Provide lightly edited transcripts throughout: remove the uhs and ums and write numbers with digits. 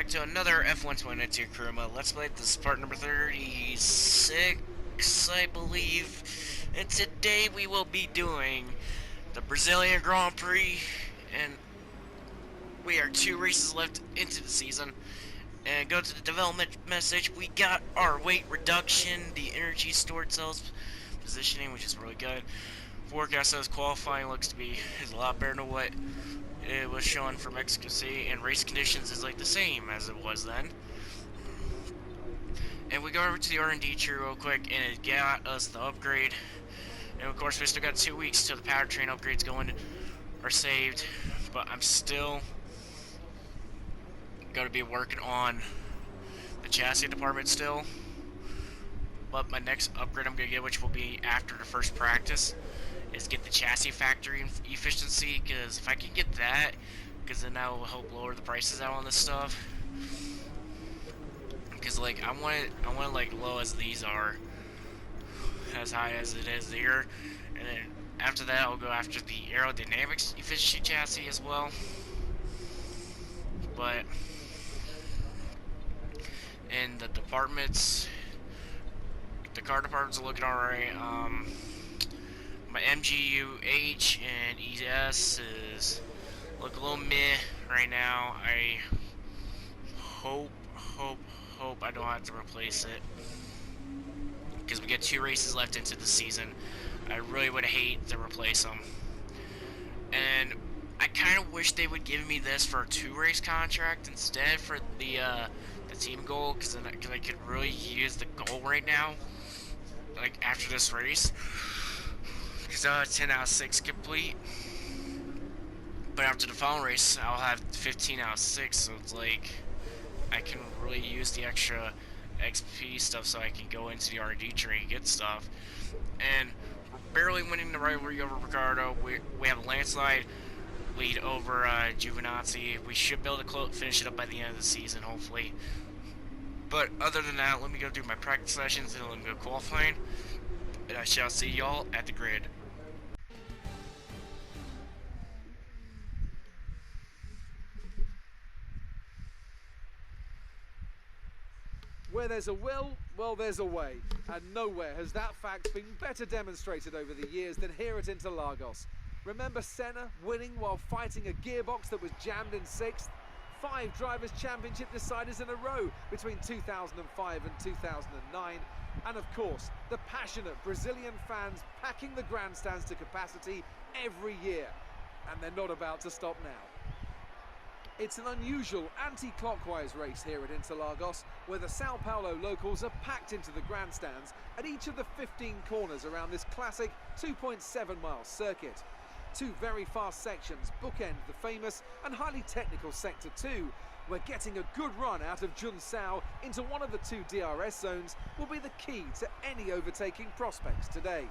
back to another F122 Kuruma. Let's play. This is part number 36, I believe. And today we will be doing the Brazilian Grand Prix. And we are 2 races left into the season. And go to the development message. We got our weight reduction, the energy stored cells positioning, which is really good. Forecast says qualifying looks to be a lot better than what it was showing for Mexico City, and race conditions is like the same as it was then. And we go over to the R&D tree real quick, and it got us the upgrade. And of course, we still got 2 weeks till the powertrain upgrades going are saved, but I'm still going to be working on the chassis department still. But my next upgrade I'm going to get, which will be after the first practice, is get the chassis factory efficiency, because if I can get that, because then that will help lower the prices out on this stuff. Because like I want it like low as these are, as high as it is here, and then after that I'll go after the aerodynamics efficiency chassis as well. But in the departments, the car departments are looking alright. My MGU-H and ES is look a little meh right now. I hope I don't have to replace it, because we got 2 races left into the season. I really would hate to replace them, and I kind of wish they would give me this for a 2-race contract instead for the team goal, because I could really use the goal right now, like after this race. Because 10 out of 6 complete, but after the final race I'll have 15 out of 6, so it's like I can really use the extra XP stuff so I can go into the RD tree and get stuff. And we're barely winning the rivalry over Ricardo. We have a landslide lead over Giovinazzi. We should be able to finish it up by the end of the season, hopefully. But other than that, let me go do my practice sessions and let me go qualifying, and I shall see y'all at the grid. Where there's a will, well, there's a way. And nowhere has that fact been better demonstrated over the years than here at Interlagos. Remember Senna winning while fighting a gearbox that was jammed in 6th? 5 Drivers' Championship deciders in a row between 2005 and 2009. And of course, the passionate Brazilian fans packing the grandstands to capacity every year. And they're not about to stop now. It's an unusual anti-clockwise race here at Interlagos, where the Sao Paulo locals are packed into the grandstands at each of the 15 corners around this classic 2.7-mile circuit. 2 very fast sections bookend the famous and highly technical Sector 2, where getting a good run out of Junsao into one of the 2 DRS zones will be the key to any overtaking prospects today.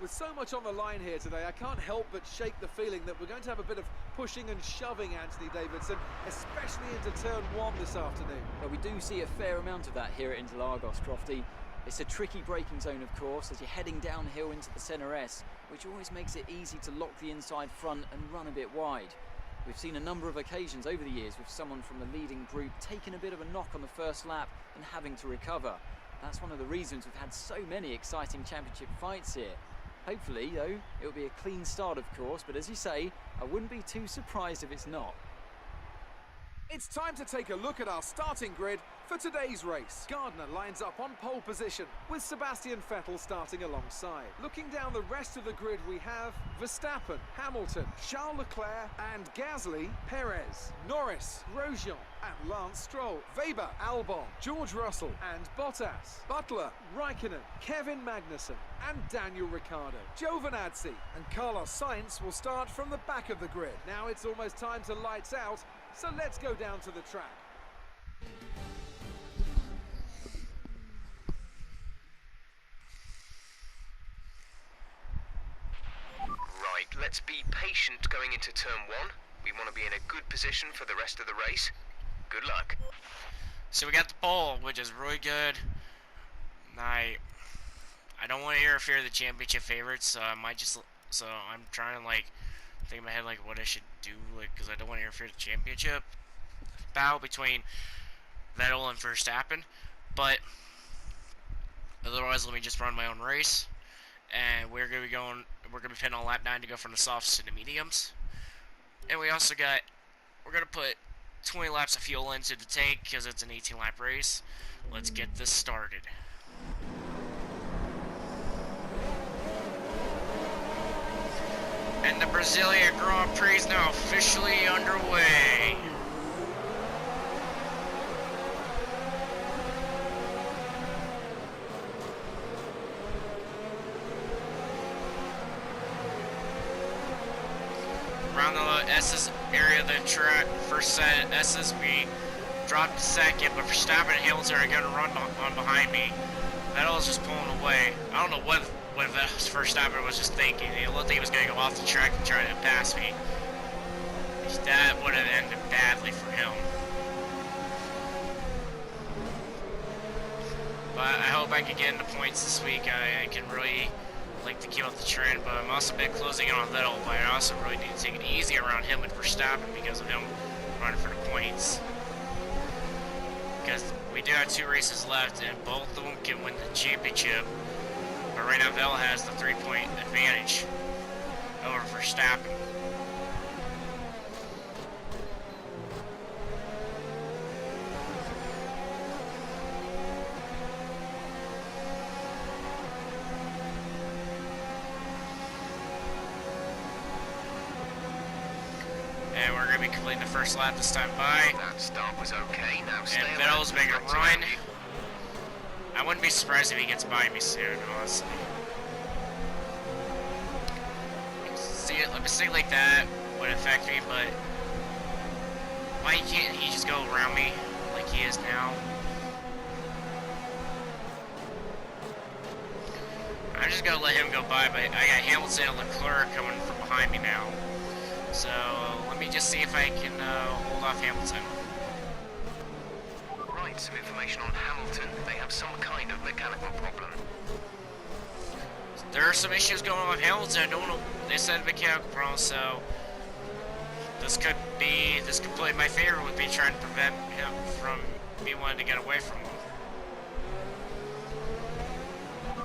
With so much on the line here today, I can't help but shake the feeling that we're going to have a bit of pushing and shoving, Anthony Davidson, especially into turn 1 this afternoon. Well, we do see a fair amount of that here at Interlagos, Crofty. It's a tricky braking zone, of course, as you're heading downhill into the Senna S, which always makes it easy to lock the inside front and run a bit wide. We've seen a number of occasions over the years with someone from the leading group taking a bit of a knock on the first lap and having to recover. That's one of the reasons we've had so many exciting championship fights here. Hopefully, though, it'll be a clean start, of course, but as you say, I wouldn't be too surprised if it's not. It's time to take a look at our starting grid for today's race. Gardner lines up on pole position, with Sebastian Vettel starting alongside. Looking down the rest of the grid, we have Verstappen, Hamilton, Charles Leclerc and Gasly, Perez, Norris, Grosjean and Lance Stroll, Weber, Albon, George Russell and Bottas, Butler, Raikkonen, Kevin Magnussen and Daniel Ricciardo. Giovinazzi and Carlos Sainz will start from the back of the grid. Now it's almost time to lights out, so let's go down to the track. Right, let's be patient going into turn 1. We want to be in a good position for the rest of the race. Good luck. So we got the pole, which is really good. I don't want to interfere with the championship favorites, so I might just, so I'm trying to like think in my head like what I should do, like, because I don't want to interfere with the championship battle between Vettel and Verstappen. But otherwise, let me just run my own race, and we're gonna be pitting on lap 9 to go from the softs to the mediums. And we're gonna put 20 laps of fuel into the tank because it's an 18 lap race. Let's get this started. And the Brasilia Grand Prix is now officially underway. Around the S's area of the track, first set S's, we dropped to second, but Verstappen and Hamilton are going to run on behind me. Vettel's just pulling away. I don't know what Verstappen was just thinking. He looked like he was going to go off the track and try to pass me. That would have ended badly for him. But I hope I can get into points this week. I can really like to keep up the trend, but I'm also been closing in on Vettel, but I also really need to take it easy around him and Verstappen because of him running for the points. Because we do have 2 races left, and both of them can win the championship. But right now, Vettel has the 3-point advantage over Verstappen. And we're going to be completing the first lap this time by. That start was okay. Now stay and Vettel's making a run. I wouldn't be surprised if he gets by me soon, honestly. See it, like a thing like that would affect me, but why can't he just go around me like he is now? I'm just gonna let him go by, but I got Hamilton and Leclerc coming from behind me now. So let me just see if I can hold off Hamilton. Right, some information on Hamilton. They have some kind of mechanical problem. There are some issues going on with Hamilton. I don't know. They said a mechanical problem, so this could play in my favor with me trying to prevent him from me wanting to get away from him.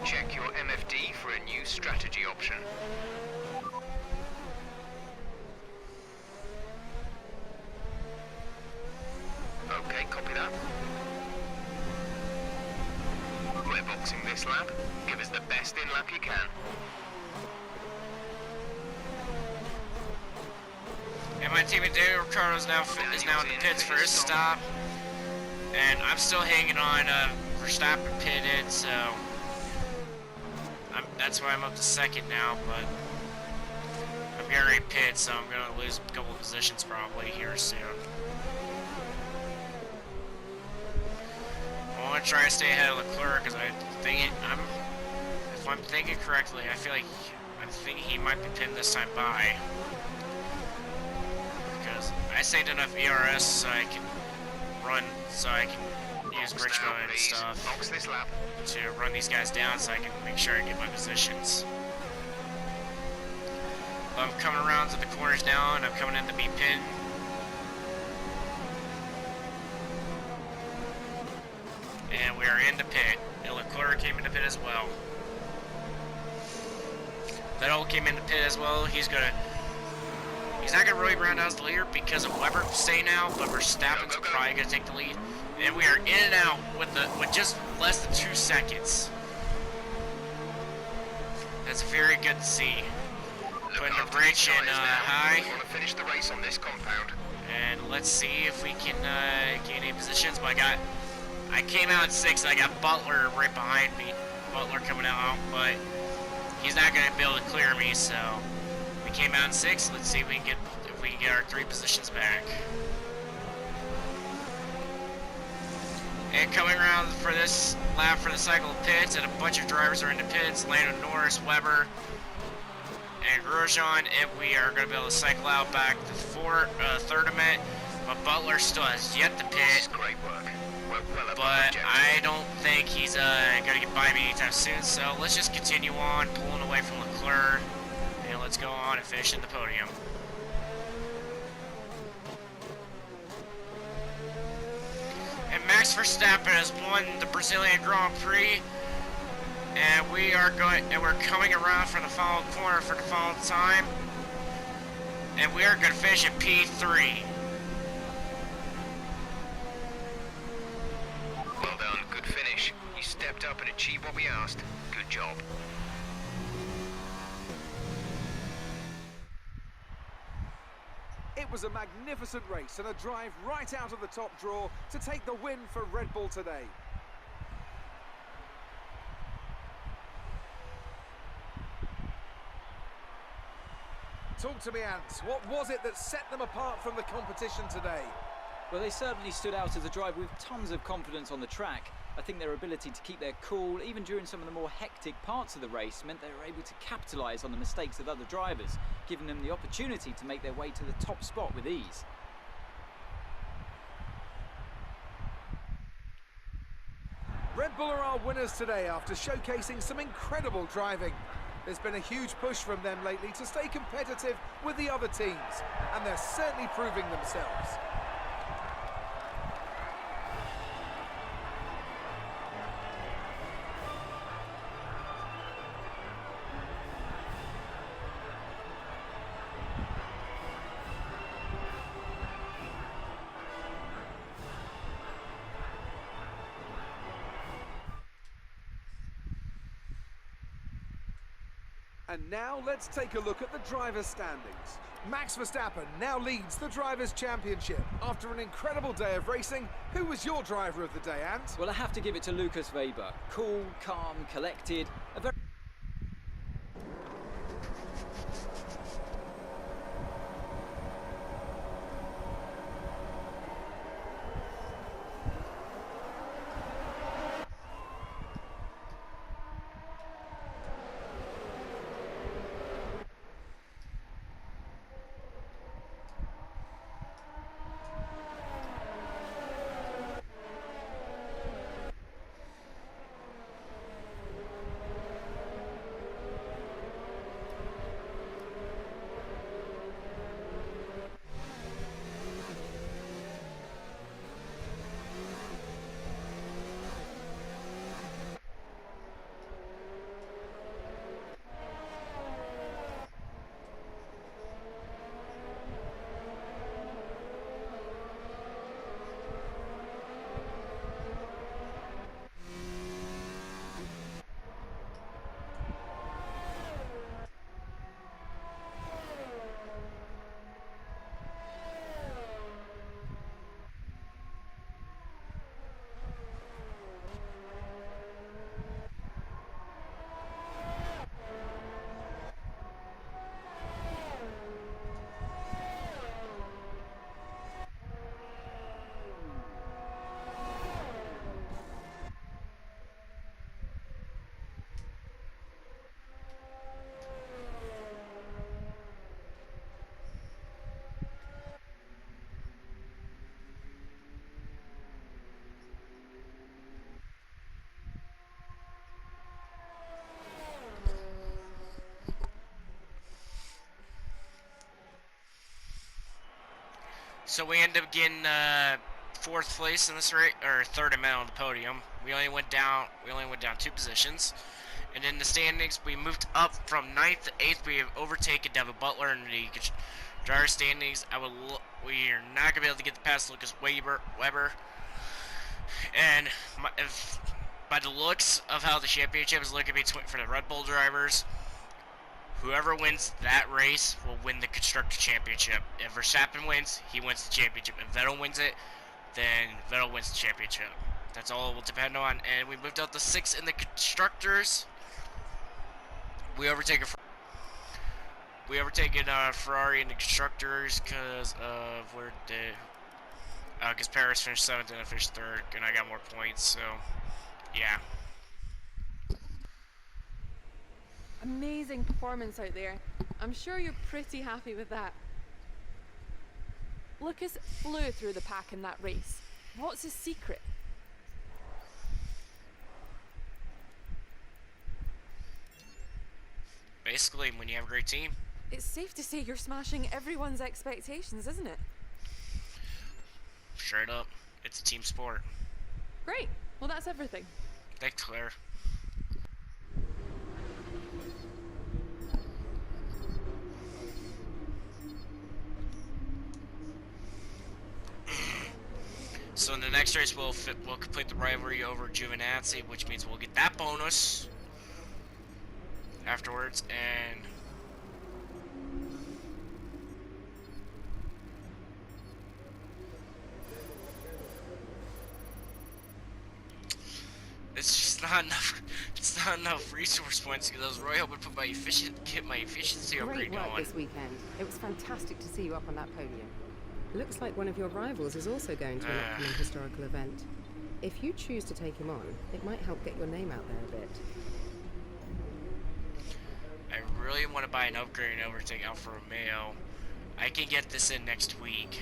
Check your MFD for a new strategy option. Okay, copy that. We're boxing this lap. Give us the best in lap you can. And my teammate Daniel Ricciardo is now in the pits for his stop. And I'm still hanging on Verstappen pitted, so that's why I'm up to second now, but I'm getting ready to pit, so I'm going to lose a couple of positions probably here soon. I want to try to stay ahead of Leclerc because if I'm thinking correctly, I feel like he might be pinned this time by. Because I saved enough ERS so I can use bridge mode and stuff to run these guys down so I can make sure I get my positions. I'm coming around to the corners now and I'm coming in to be pinned. And we are in the pit. And Leclerc came in the pit as well. Vettel came in the pit as well. He's not gonna really round out as the leader because of Weber staying out, but Verstappen's probably gonna take the lead. And we are in and out with just less than 2 seconds. That's very good to see. Putting the bridge in high. We want to finish the race on this compound. And let's see if we can gain any positions. But I came out at 6. I got Butler right behind me. Butler coming out, but he's not going to be able to clear me. So we came out in 6. Let's see if we can get our 3 positions back. And coming around for this lap for the cycle of pits, and a bunch of drivers are in the pits. Lando Norris, Weber, and Grosjean, and we are going to be able to cycle out back to third event. But Butler still has yet to pit. Great work. But I don't think he's going to get by me anytime soon. So let's just continue on, pulling away from Leclerc, and let's go on and finish in the podium. Max Verstappen has won the Brazilian Grand Prix, and we're coming around for the final corner for the final time, and we are going to finish at P3. Well done, good finish. You stepped up and achieved what we asked. Good job. It was a magnificent race and a drive right out of the top draw to take the win for Red Bull today. Talk to me, Ant. What was it that set them apart from the competition today? Well, they certainly stood out as a driver with tons of confidence on the track. I think their ability to keep their cool, even during some of the more hectic parts of the race, meant they were able to capitalise on the mistakes of other drivers, giving them the opportunity to make their way to the top spot with ease. Red Bull are our winners today after showcasing some incredible driving. There's been a huge push from them lately to stay competitive with the other teams, and they're certainly proving themselves. And now let's take a look at the drivers' standings. Max Verstappen now leads the Drivers' Championship. After an incredible day of racing, who was your driver of the day, Ant? Well, I have to give it to Lucas Weber. Cool, calm, collected, a very... So we end up getting fourth place in this race, or third amount on the podium. We only went down 2 positions. And in the standings, we moved up from 9th to 8th. We have overtaken Devin Butler in the driver standings. We are not gonna be able to get past Lucas Weber. And by the looks of how the championship is looking for the Red Bull drivers, whoever wins that race will win the Constructor Championship. If Verstappen wins, he wins the championship. If Vettel wins it, then Vettel wins the championship. That's all it will depend on. And we moved up to 6th in the Constructors. We overtaken Ferrari in the Constructors because of because Paris finished 7th and I finished 3rd, and I got more points, so yeah. Amazing performance out there. I'm sure you're pretty happy with that. Lucas flew through the pack in that race. What's his secret? Basically, when you have a great team. It's safe to say you're smashing everyone's expectations, isn't it? Straight up. It's a team sport. Great. Well, that's everything. Thanks, Claire. So in the next race, we'll complete the rivalry over Giovinazzi, which means we'll get that bonus afterwards. And it's just not enough. It's not enough resource points because I was really hoping to put get my efficiency upgrade Great work going. this weekend. It was fantastic to see you up on that podium. Looks like one of your rivals is also going to an upcoming historical event. If you choose to take him on, it might help get your name out there a bit. I really want to buy an upgrade and overtake Alfa Romeo. I can get this in next week.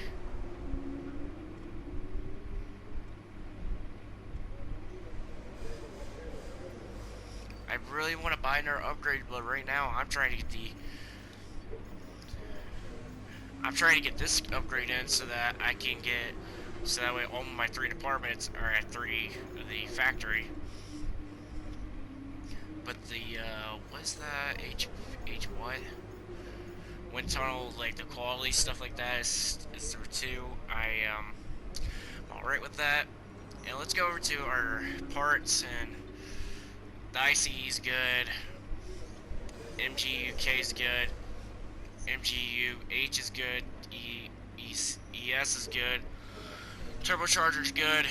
I really want to buy another upgrade, but right now I'm trying to get this upgrade in so that I can get, so that way all my 3 departments are at the factory. But the what's that what? Wind tunnel, like the quality stuff like that is through 2. I'm alright with that. And let's go over to our parts, and the ICE is good, MGUK is good, MGUH is good, ES is good, turbocharger is good,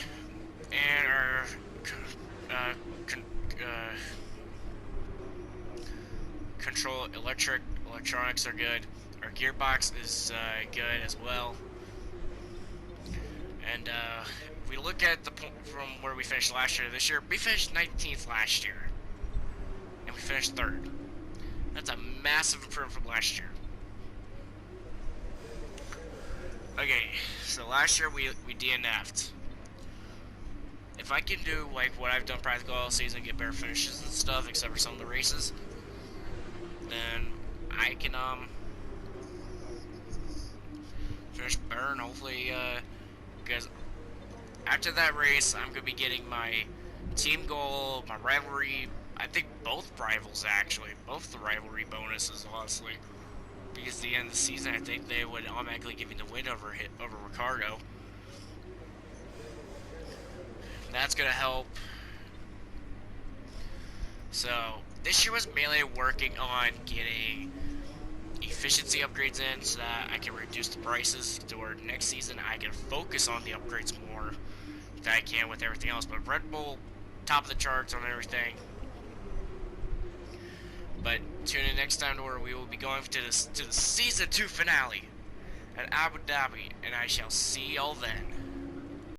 and our electronics are good. Our gearbox is good as well. And if we look at the from where we finished last year to this year, we finished 19th last year, and we finished 3rd. That's a massive improvement from last year. Okay, so last year we DNF'd. If I can do like what I've done practically all season, get better finishes and stuff, except for some of the races, then I can finish better, and hopefully because after that race I'm gonna be getting my team goal, my rivalry. I think both rivals actually, both the rivalry bonuses, honestly. Because at the end of the season, I think they would automatically give me the win over Ricardo. That's gonna help. So this year was mainly working on getting efficiency upgrades in so that I can reduce the prices. Toward next season, I can focus on the upgrades more than I can with everything else. But Red Bull, top of the charts on everything. But tune in next time to where we will be going to the season 2 finale at Abu Dhabi, and I shall see y'all then.